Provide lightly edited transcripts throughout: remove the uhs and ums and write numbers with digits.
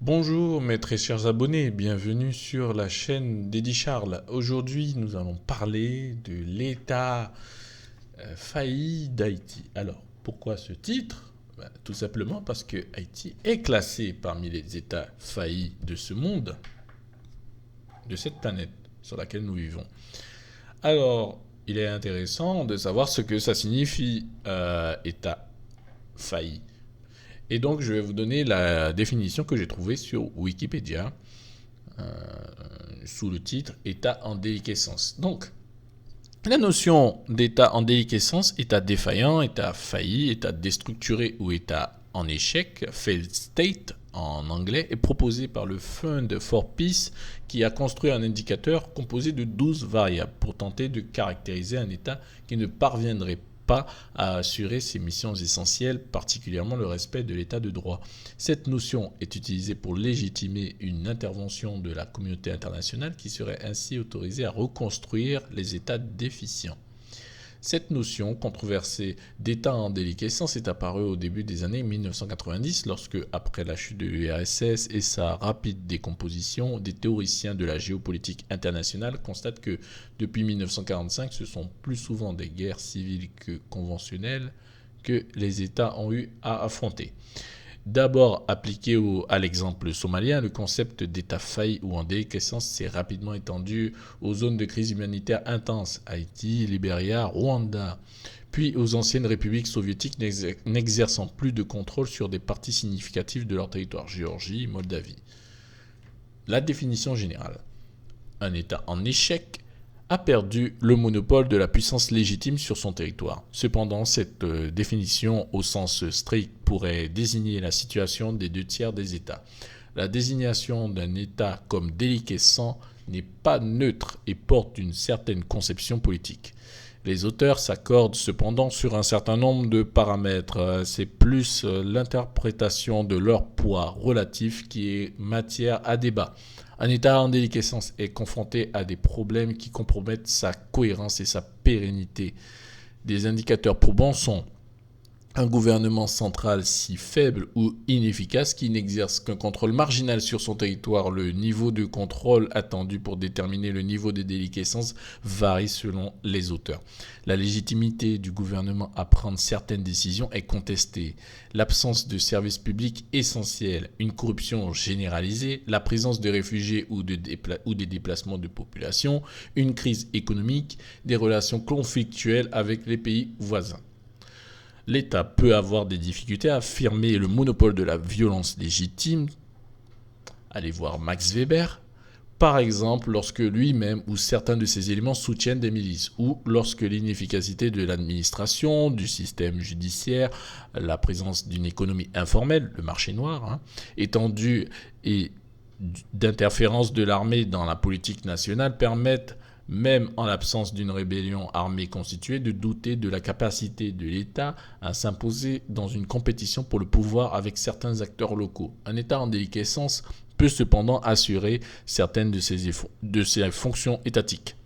Bonjour mes très chers abonnés, bienvenue sur la chaîne d'Eddie Charles. Aujourd'hui, nous allons parler de l'état failli d'Haïti. Alors, pourquoi ce titre? Tout simplement parce que Haïti est classé parmi les états faillis de ce monde, de cette planète sur laquelle nous vivons. Alors, il est intéressant de savoir ce que ça signifie état failli. Et donc, je vais vous donner la définition que j'ai trouvée sur Wikipédia sous le titre État en déliquescence. Donc, la notion d'état en déliquescence, état défaillant, état failli, état déstructuré ou état en échec, failed state en anglais, est proposée par le Fund for Peace qui a construit un indicateur composé de 12 variables pour tenter de caractériser un état qui ne parviendrait pas à assurer ses missions essentielles, particulièrement le respect de l'état de droit. Cette notion est utilisée pour légitimer une intervention de la communauté internationale qui serait ainsi autorisée à reconstruire les états déficients. Cette notion controversée d'état en déliquescence est apparue au début des années 1990 lorsque, après la chute de l'URSS et sa rapide décomposition, des théoriciens de la géopolitique internationale constatent que depuis 1945, ce sont plus souvent des guerres civiles que conventionnelles que les États ont eu à affronter. D'abord appliqué à l'exemple somalien, le concept d'État failli ou en déliquescence s'est rapidement étendu aux zones de crise humanitaire intense, Haïti, Libéria, Rwanda, puis aux anciennes républiques soviétiques n'exerçant plus de contrôle sur des parties significatives de leur territoire, Géorgie, Moldavie. La définition générale. Un État en échec a perdu le monopole de la puissance légitime sur son territoire. Cependant, cette définition au sens strict pourrait désigner la situation des 2 tiers des États. La désignation d'un État comme déliquescent n'est pas neutre et porte une certaine conception politique. Les auteurs s'accordent cependant sur un certain nombre de paramètres. C'est plus l'interprétation de leur poids relatif qui est matière à débat. Un État en déliquescence est confronté à des problèmes qui compromettent sa cohérence et sa pérennité. Des indicateurs probants sont un gouvernement central si faible ou inefficace qu'il n'exerce qu'un contrôle marginal sur son territoire. Le niveau de contrôle attendu pour déterminer le niveau de déliquescence varie selon les auteurs. La légitimité du gouvernement à prendre certaines décisions est contestée. L'absence de services publics essentiels, une corruption généralisée, la présence de réfugiés ou des déplacements de population, une crise économique, des relations conflictuelles avec les pays voisins. L'État peut avoir des difficultés à affirmer le monopole de la violence légitime. Allez voir Max Weber. Par exemple, lorsque lui-même ou certains de ses éléments soutiennent des milices, ou lorsque l'inefficacité de l'administration, du système judiciaire, la présence d'une économie informelle, le marché noir, étendue et d'interférence de l'armée dans la politique nationale permettent, même en l'absence d'une rébellion armée constituée, de douter de la capacité de l'État à s'imposer dans une compétition pour le pouvoir avec certains acteurs locaux. Un État en déliquescence peut cependant assurer certaines de ses fonctions étatiques.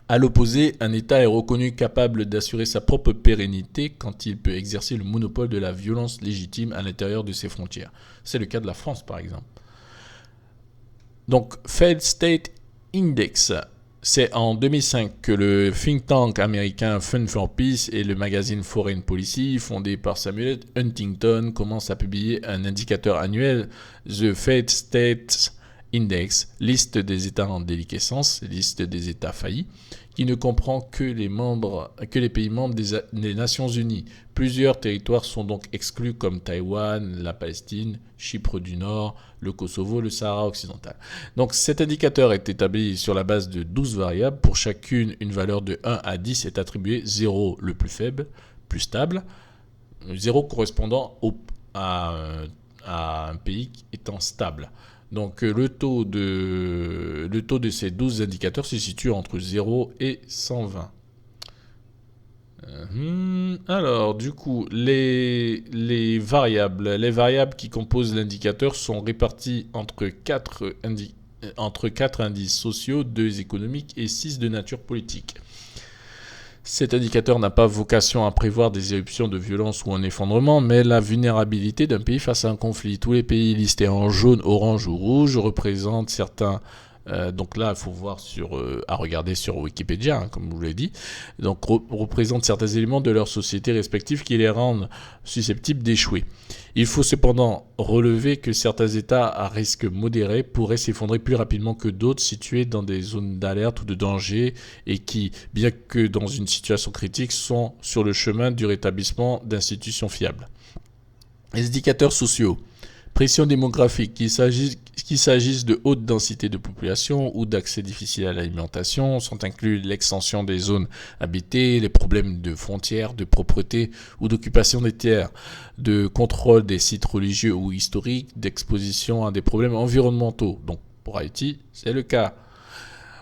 À l'opposé, un État est reconnu capable d'assurer sa propre pérennité quand il peut exercer le monopole de la violence légitime à l'intérieur de ses frontières. C'est le cas de la France, par exemple. Donc, Failed State Index, c'est en 2005 que le think tank américain Fund for Peace et le magazine Foreign Policy, fondé par Samuel Huntington, commencent à publier un indicateur annuel, The Failed States Index, liste des États en déliquescence, liste des États faillis, qui ne comprend que les pays membres des Nations Unies. Plusieurs territoires sont donc exclus comme Taïwan, la Palestine, Chypre du Nord, le Kosovo, le Sahara occidental. Donc cet indicateur est établi sur la base de 12 variables. Pour chacune, une valeur de 1 à 10 est attribuée, 0 le plus faible, plus stable, 0 correspondant à un pays étant stable. Donc le taux de ces 12 indicateurs se situe entre 0 et 120. Alors, du coup, les variables qui composent l'indicateur sont réparties entre 4 indices sociaux, 2 économiques et 6 de nature politique. Cet indicateur n'a pas vocation à prévoir des éruptions de violence ou un effondrement, mais la vulnérabilité d'un pays face à un conflit. Tous les pays listés en jaune, orange ou rouge représentent certains. Donc là, il faut voir à regarder sur Wikipédia, hein, comme je vous l'ai dit. Donc représentent certains éléments de leurs sociétés respectives qui les rendent susceptibles d'échouer. Il faut cependant relever que certains États à risque modéré pourraient s'effondrer plus rapidement que d'autres situés dans des zones d'alerte ou de danger et qui, bien que dans une situation critique, sont sur le chemin du rétablissement d'institutions fiables. Les indicateurs sociaux. Pression démographique, qu'il s'agisse de haute densité de population ou d'accès difficile à l'alimentation, sont inclus l'extension des zones habitées, les problèmes de frontières, de propreté ou d'occupation des terres, de contrôle des sites religieux ou historiques, d'exposition à des problèmes environnementaux. Donc pour Haïti, c'est le cas.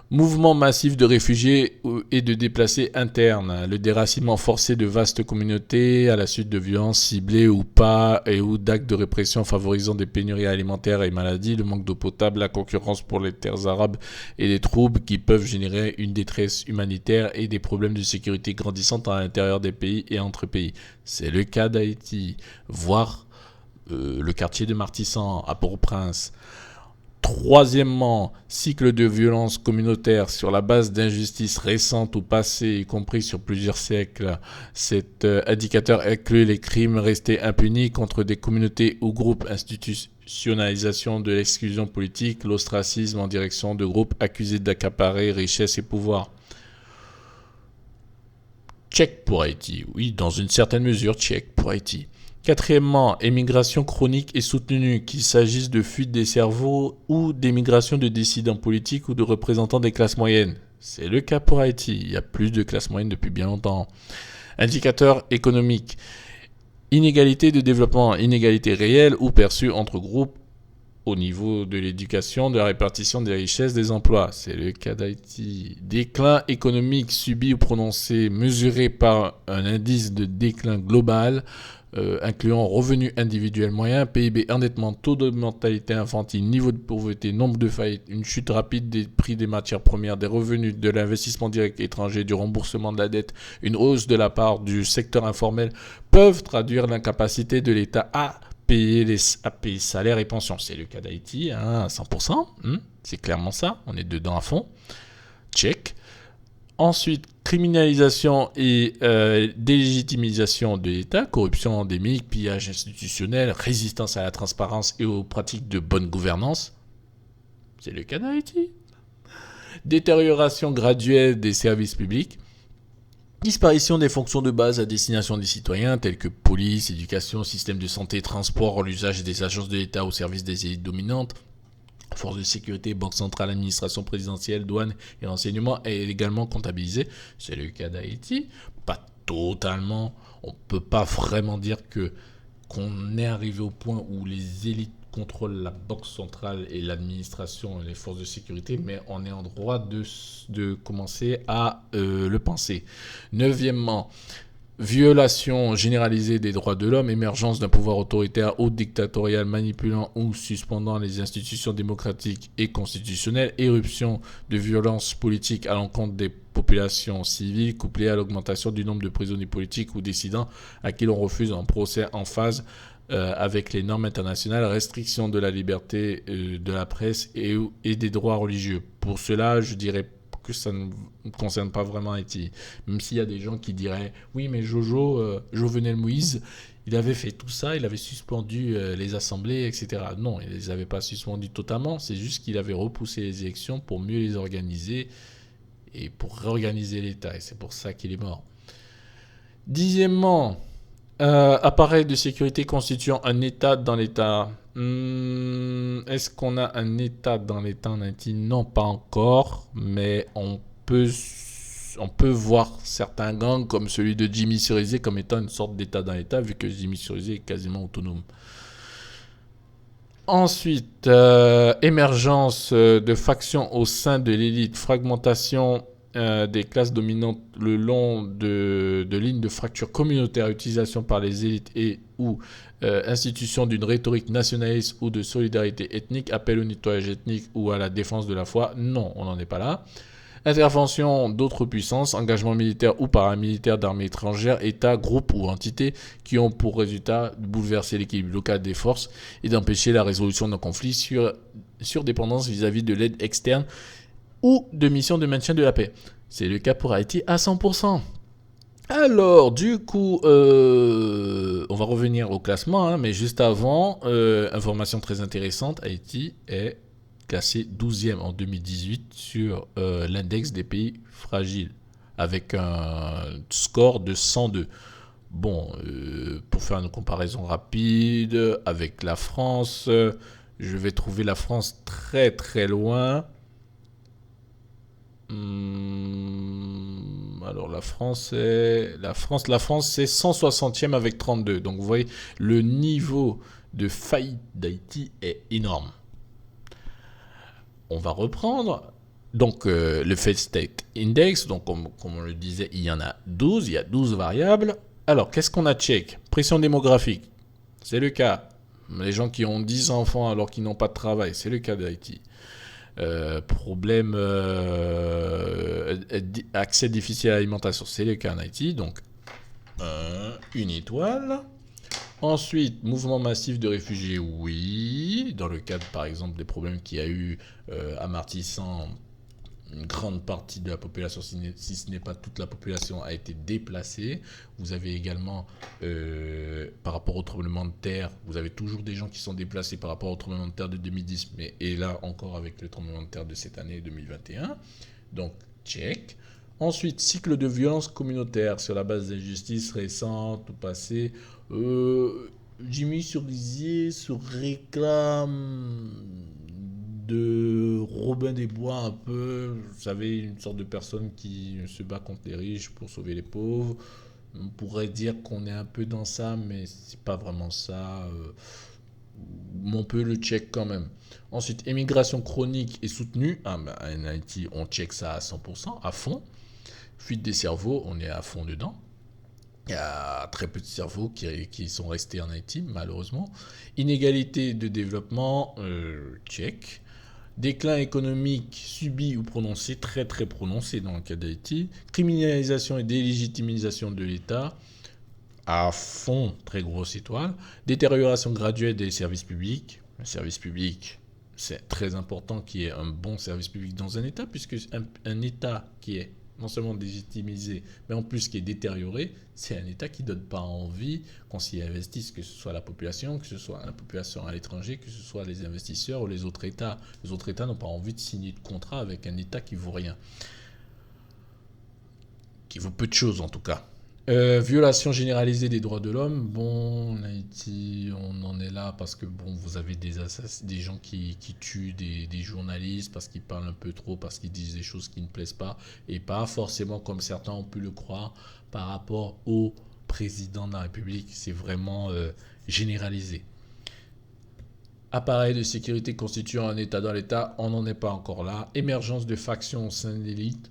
Mouvement massif de réfugiés et de déplacés internes, le déracinement forcé de vastes communautés à la suite de violences ciblées ou pas et ou d'actes de répression favorisant des pénuries alimentaires et maladies, le manque d'eau potable, la concurrence pour les terres arabes et des troubles qui peuvent générer une détresse humanitaire et des problèmes de sécurité grandissantes à l'intérieur des pays et entre pays. C'est le cas d'Haïti, voire le quartier de Martissan à Port-au-Prince. Troisièmement, cycle de violence communautaire sur la base d'injustices récentes ou passées, y compris sur plusieurs siècles. Cet indicateur inclut les crimes restés impunis contre des communautés ou groupes, institutionnalisation de l'exclusion politique, l'ostracisme en direction de groupes accusés d'accaparer richesse et pouvoir. Check pour Haïti. Oui, dans une certaine mesure, check pour Haïti. Quatrièmement, émigration chronique et soutenue, qu'il s'agisse de fuite des cerveaux ou d'émigration de dissidents politiques ou de représentants des classes moyennes. C'est le cas pour Haïti, il y a plus de classes moyennes depuis bien longtemps. Indicateur économique, inégalité de développement, inégalité réelle ou perçue entre groupes au niveau de l'éducation, de la répartition des richesses, des emplois. C'est le cas d'Haïti. Déclin économique subi ou prononcé, mesuré par un indice de déclin global, incluant revenus individuels moyens, PIB, endettement, taux de mortalité infantile, niveau de pauvreté, nombre de faillites, une chute rapide des prix des matières premières, des revenus, de l'investissement direct étranger, du remboursement de la dette, une hausse de la part du secteur informel, peuvent traduire l'incapacité de l'État à payer salaires et pensions. C'est le cas d'Haïti, à 100%. C'est clairement ça. On est dedans à fond. Check. Ensuite, criminalisation et délégitimisation de l'État, corruption endémique, pillage institutionnel, résistance à la transparence et aux pratiques de bonne gouvernance. C'est le cas d'Haïti. Détérioration graduelle des services publics. Disparition des fonctions de base à destination des citoyens, telles que police, éducation, système de santé, transport, l'usage des agences de l'État au service des élites dominantes, forces de sécurité, banque centrale, administration présidentielle, douane et renseignement est également comptabilisé. C'est le cas d'Haïti. Pas totalement. On ne peut pas vraiment dire qu'on est arrivé au point où les élites contrôlent la banque centrale et l'administration et les forces de sécurité, mais on est en droit de commencer à le penser. Neuvièmement, violation généralisée des droits de l'homme, émergence d'un pouvoir autoritaire ou dictatorial manipulant ou suspendant les institutions démocratiques et constitutionnelles, éruption de violences politiques à l'encontre des populations civiles, couplée à l'augmentation du nombre de prisonniers politiques ou dissidents à qui l'on refuse un procès en phase avec les normes internationales, restriction de la liberté de la presse et des droits religieux. Pour cela, je dirais que ça ne concerne pas vraiment Haïti. Même s'il y a des gens qui diraient « Oui, mais Jovenel Moïse, il avait fait tout ça, il avait suspendu les assemblées, etc. » Non, il ne les avait pas suspendues totalement, c'est juste qu'il avait repoussé les élections pour mieux les organiser et pour réorganiser l'État. Et c'est pour ça qu'il est mort. Dixièmement, appareil de sécurité constituant un État dans l'État. Est-ce qu'on a un État dans l'État en Haïti? Non, pas encore, mais on peut voir certains gangs comme celui de Jimmy Cerisé comme étant une sorte d'État dans l'État, vu que Jimmy Cerisé est quasiment autonome. Ensuite, émergence de factions au sein de l'élite, fragmentation des classes dominantes le long de lignes de fracture communautaire, utilisation par les élites et ou institution d'une rhétorique nationaliste ou de solidarité ethnique, appel au nettoyage ethnique ou à la défense de la foi. Non, on n'en est pas là. Intervention d'autres puissances, engagement militaire ou paramilitaire d'armées étrangères, États, groupes ou entités qui ont pour résultat de bouleverser l'équilibre local des forces et d'empêcher la résolution d'un conflit sur dépendance vis-à-vis de l'aide externe ou de missions de maintien de la paix. C'est le cas pour Haïti à 100%. Alors, du coup, on va revenir au classement, hein, mais juste avant, information très intéressante, Haïti est classé 12e en 2018 sur l'index des pays fragiles, avec un score de 102. Bon, pour faire une comparaison rapide avec la France, je vais trouver la France très très loin. Alors la France c'est 160e avec 32. Donc vous voyez, le niveau de faillite d'Haïti est énorme. On va reprendre. Donc le Failed State Index, donc comme on le disait, il y en a 12, il y a 12 variables. Alors qu'est-ce qu'on a check? Pression démographique, c'est le cas. Les gens qui ont 10 enfants alors qu'ils n'ont pas de travail, c'est le cas d'Haïti. Problème accès difficile à l'alimentation, c'est le cas en Haïti, donc une étoile. Ensuite, mouvement massif de réfugiés, oui, dans le cadre par exemple des problèmes qu'il y a eu à Martissant, une grande partie de la population, si ce n'est pas toute la population, a été déplacée. Vous avez également, par rapport au tremblement de terre, vous avez toujours des gens qui sont déplacés par rapport au tremblement de terre de 2010, et là encore avec le tremblement de terre de cette année 2021. Donc, check. Ensuite, cycle de violence communautaire sur la base d'injustices récentes ou passées. Jimmy Cerisier se réclame de Robin des Bois un peu, vous savez, une sorte de personne qui se bat contre les riches pour sauver les pauvres. On pourrait dire qu'on est un peu dans ça, mais c'est pas vraiment ça. On peut le check quand même. Ensuite, émigration chronique et soutenue. En Haïti, on check ça à 100%, à fond. Fuite des cerveaux, on est à fond dedans. Il y a très peu de cerveaux qui sont restés en Haïti, malheureusement. Inégalité de développement, check. Déclin économique subi ou prononcé, très très prononcé dans le cas d'Haïti. Criminalisation et délégitimisation de l'État, à fond, très grosse étoile. Détérioration graduelle des services publics. Le service public, c'est très important qu'il y ait un bon service public dans un État, puisque un État qui est non seulement délégitimisé, mais en plus qui est détérioré, c'est un État qui ne donne pas envie qu'on s'y investisse, que ce soit la population, que ce soit la population à l'étranger, que ce soit les investisseurs ou les autres États. Les autres États n'ont pas envie de signer de contrat avec un État qui vaut rien. Qui vaut peu de choses en tout cas. Violation généralisée des droits de l'homme. Bon, en Haïti, on en est là parce que bon, vous avez des gens qui tuent des journalistes parce qu'ils parlent un peu trop, parce qu'ils disent des choses qui ne plaisent pas, et pas forcément comme certains ont pu le croire par rapport au président de la République. C'est vraiment généralisé. Appareil de sécurité constituant un État dans l'État, on n'en est pas encore là. Émergence de factions au sein de l'élite.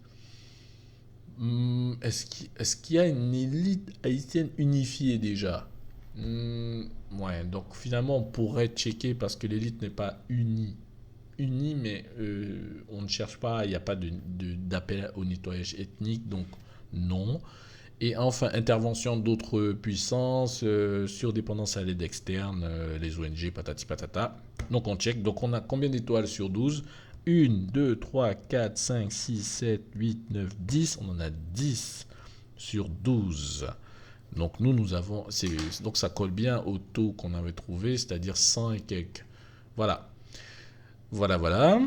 Est-ce qu'il y a une élite haïtienne unifiée déjà? Ouais, donc finalement on pourrait checker parce que l'élite n'est pas unie. Unie, mais on ne cherche pas, il n'y a pas d'appel au nettoyage ethnique, donc non. Et enfin, intervention d'autres puissances, surdépendance à l'aide externe, les ONG, patati patata. Donc on check. Donc on a combien d'étoiles sur 12? 1, 2, 3, 4, 5, 6, 7, 8, 9, 10. On en a 10 sur 12. Donc nous avons... Donc ça colle bien au taux qu'on avait trouvé, c'est-à-dire 100 et quelques. Voilà. Voilà.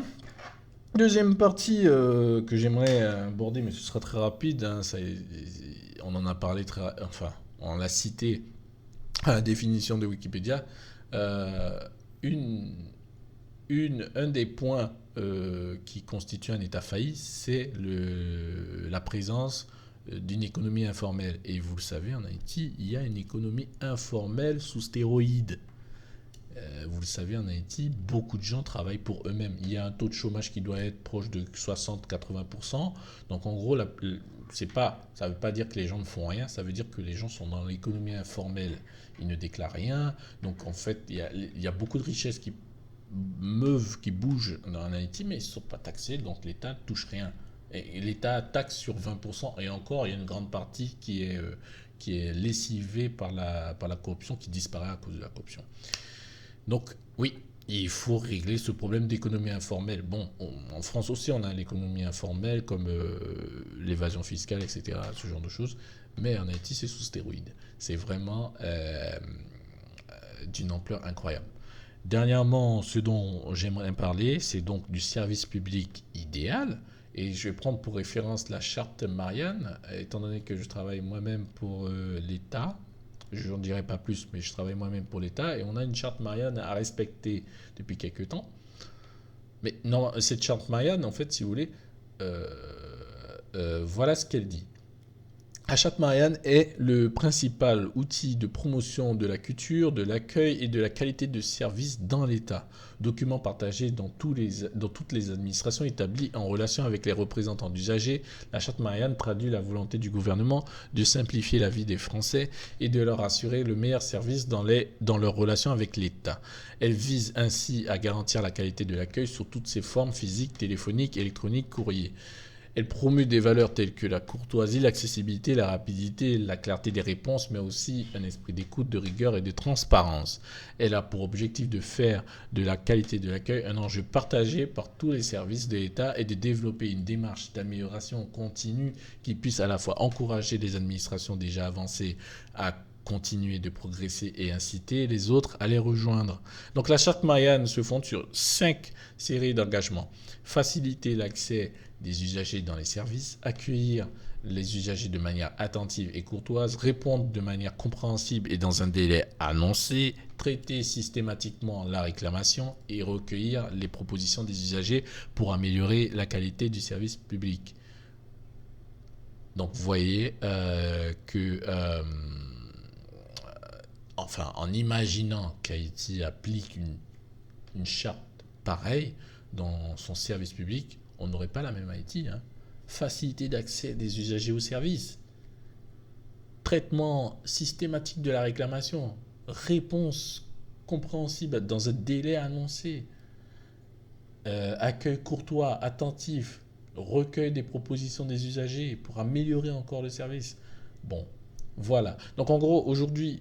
Deuxième partie que j'aimerais aborder, mais ce sera très rapide. Hein, on en a parlé on l'a cité à la définition de Wikipédia. Un des points qui constitue un État failli, c'est la présence d'une économie informelle. Et vous le savez, en Haïti, il y a une économie informelle sous stéroïdes. Vous le savez, en Haïti, beaucoup de gens travaillent pour eux-mêmes. Il y a un taux de chômage qui doit être proche de 60-80%. Donc en gros, ça ne veut pas dire que les gens ne font rien, ça veut dire que les gens sont dans l'économie informelle. Ils ne déclarent rien. Donc en fait, il y a beaucoup de richesses qui bougent en Haïti, mais ils ne sont pas taxés, donc l'État ne touche rien. Et l'État taxe sur 20%, et encore, il y a une grande partie qui est lessivée par la corruption, qui disparaît à cause de la corruption. Donc, oui, il faut régler ce problème d'économie informelle. Bon, en France aussi, on a l'économie informelle, comme l'évasion fiscale, etc., ce genre de choses. Mais en Haïti, c'est sous stéroïdes. C'est vraiment d'une ampleur incroyable. Dernièrement, ce dont j'aimerais parler, c'est donc du service public idéal. Et je vais prendre pour référence la charte Marianne, étant donné que je travaille moi-même pour l'État. Je n'en dirai pas plus, mais je travaille moi-même pour l'État. Et on a une charte Marianne à respecter depuis quelques temps. Mais non, cette charte Marianne, en fait, si vous voulez, euh, voilà ce qu'elle dit. Achat Marianne est le principal outil de promotion de la culture, de l'accueil et de la qualité de service dans l'État. Document partagé dans toutes les administrations établies en relation avec les représentants d'usagers, la Charte Marianne traduit la volonté du gouvernement de simplifier la vie des Français et de leur assurer le meilleur service dans leurs relations avec l'État. Elle vise ainsi à garantir la qualité de l'accueil sous toutes ses formes physiques, téléphoniques, électroniques, courrier. Elle promeut des valeurs telles que la courtoisie, l'accessibilité, la rapidité, la clarté des réponses, mais aussi un esprit d'écoute, de rigueur et de transparence. Elle a pour objectif de faire de la qualité de l'accueil un enjeu partagé par tous les services de l'État et de développer une démarche d'amélioration continue qui puisse à la fois encourager les administrations déjà avancées à continuer de progresser et inciter les autres à les rejoindre. Donc la charte Marianne se fonde sur 5 séries d'engagements. Faciliter l'accès des usagers dans les services, accueillir les usagers de manière attentive et courtoise, répondre de manière compréhensible et dans un délai annoncé, traiter systématiquement la réclamation et recueillir les propositions des usagers pour améliorer la qualité du service public. Donc vous voyez enfin, en imaginant qu'Haïti applique une charte pareille dans son service public, on n'aurait pas la même Haïti. Hein. Facilité d'accès des usagers aux services, traitement systématique de la réclamation, réponse compréhensible dans un délai annoncé, accueil courtois, attentif, recueil des propositions des usagers pour améliorer encore le service. Bon, voilà. Donc en gros, aujourd'hui,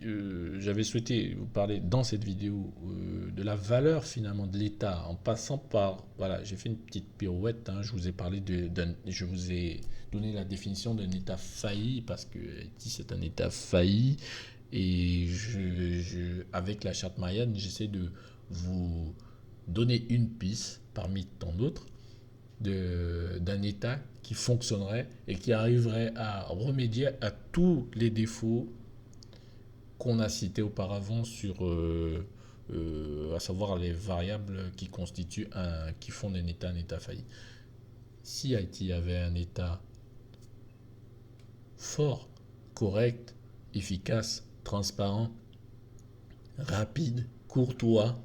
j'avais souhaité vous parler dans cette vidéo de la valeur finalement de l'État en passant par... Voilà, j'ai fait une petite pirouette, hein, je vous ai parlé je vous ai donné la définition d'un État failli parce que Haïti c'est un État failli et avec la charte Marianne, j'essaie de vous donner une piste parmi tant d'autres d'un État qui fonctionnerait et qui arriverait à remédier à tous les défauts qu'on a cités auparavant à savoir les variables qui font d'un État un État failli. Si Haïti avait un État fort, correct, efficace, transparent, rapide, courtois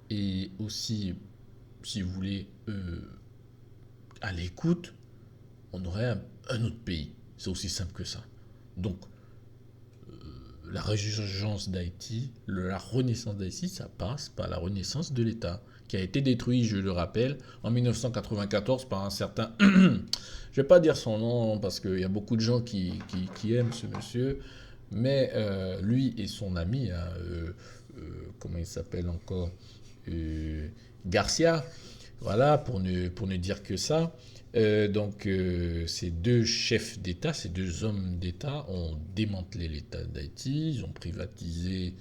et aussi, si vous voulez, à l'écoute, on aurait un autre pays. C'est aussi simple que ça. Donc, la résurgence d'Haïti, la renaissance d'Haïti, ça passe par la renaissance de l'État, qui a été détruit, je le rappelle, en 1994 par un certain... je ne vais pas dire son nom, parce qu'il y a beaucoup de gens qui aiment ce monsieur, mais lui et son ami, hein, comment il s'appelle encore, Garcia, voilà, pour ne dire que ça. Ces deux chefs d'État, ces deux hommes d'État ont démantelé l'État d'Haïti, ils ont privatisé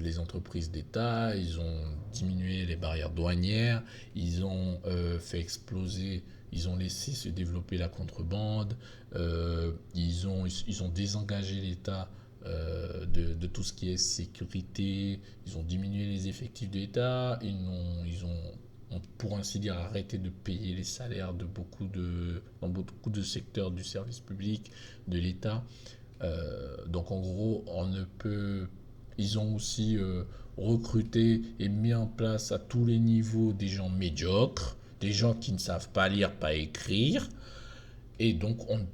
les entreprises d'État, ils ont diminué les barrières douanières, ils ont fait exploser, ils ont laissé se développer la contrebande, ils ont désengagé l'État de tout ce qui est sécurité, ils ont diminué les effectifs de l'État, ils ont, pour ainsi dire, arrêté de payer les salaires dans beaucoup de secteurs du service public, de l'État. Donc en gros, ils ont aussi recruté et mis en place à tous les niveaux des gens médiocres, des gens qui ne savent pas lire, pas écrire, et donc on ne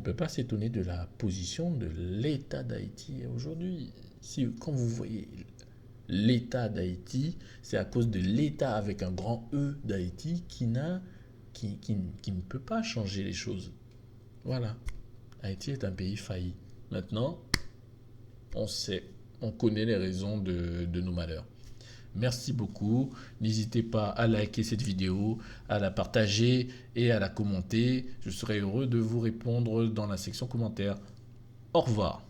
peut pas s'étonner de la position de l'État d'Haïti aujourd'hui. Quand vous voyez l'État d'Haïti, c'est à cause de l'État avec un grand E d'Haïti qui n'a qui ne peut pas changer les choses. Voilà. Haïti est un pays failli. Maintenant, on sait, on connaît les raisons de nos malheurs. Merci beaucoup. N'hésitez pas à liker cette vidéo, à la partager et à la commenter. Je serai heureux de vous répondre dans la section commentaires. Au revoir.